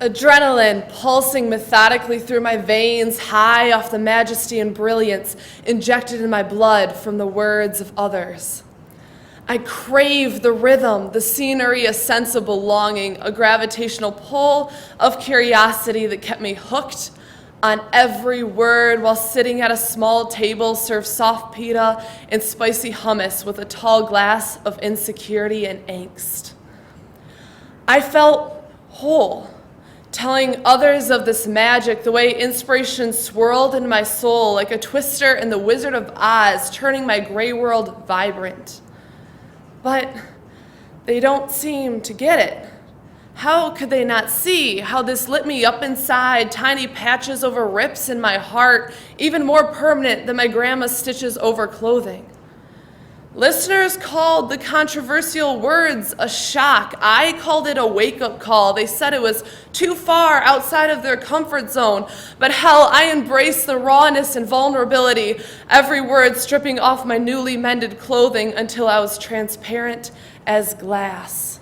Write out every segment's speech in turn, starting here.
Adrenaline pulsing methodically through my veins, high off the majesty and brilliance injected in my blood from the words of others. I craved the rhythm, the scenery, a sense of belonging, a gravitational pull of curiosity that kept me hooked on every word while sitting at a small table served soft pita and spicy hummus with a tall glass of insecurity and angst. I felt whole, telling others of this magic, the way inspiration swirled in my soul like a twister in the Wizard of Oz, turning my gray world vibrant. But they don't seem to get it. How could they not see how this lit me up inside, tiny patches over rips in my heart, even more permanent than my grandma's stitches over clothing? Listeners called the controversial words a shock. I called it a wake-up call. They said it was too far outside of their comfort zone. But hell, I embraced the rawness and vulnerability, every word stripping off my newly mended clothing until I was transparent as glass.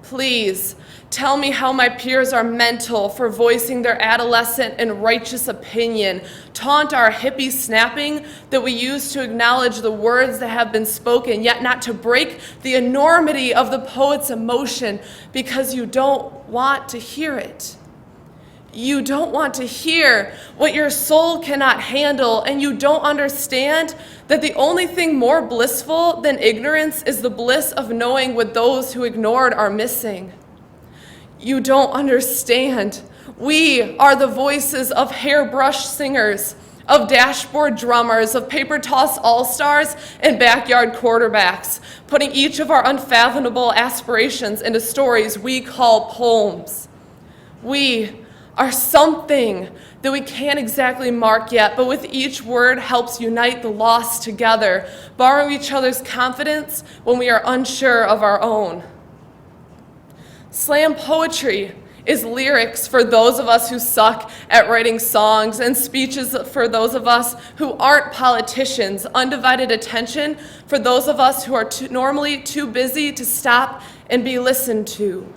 Please, tell me how my peers are mental for voicing their adolescent and righteous opinion. Taunt our hippie snapping that we use to acknowledge the words that have been spoken, yet not to break the enormity of the poet's emotion because you don't want to hear it. You don't want to hear what your soul cannot handle, and you don't understand that the only thing more blissful than ignorance is the bliss of knowing what those who ignored are missing. You don't understand. We are the voices of hairbrush singers, of dashboard drummers, of paper toss all-stars, and backyard quarterbacks, putting each of our unfathomable aspirations into stories we call poems. We are something that we can't exactly mark yet, but with each word helps unite the lost together, borrow each other's confidence when we are unsure of our own. Slam poetry is lyrics for those of us who suck at writing songs, and speeches for those of us who aren't politicians, undivided attention for those of us who are normally too busy to stop and be listened to.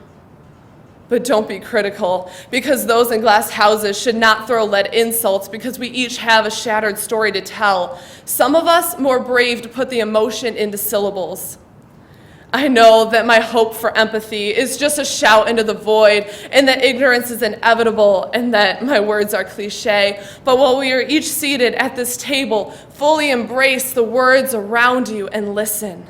But don't be critical, because those in glass houses should not throw lead insults because we each have a shattered story to tell. Some of us more brave to put the emotion into syllables. I know that my hope for empathy is just a shout into the void, and that ignorance is inevitable, and that my words are cliche. But while we are each seated at this table, fully embrace the words around you and listen.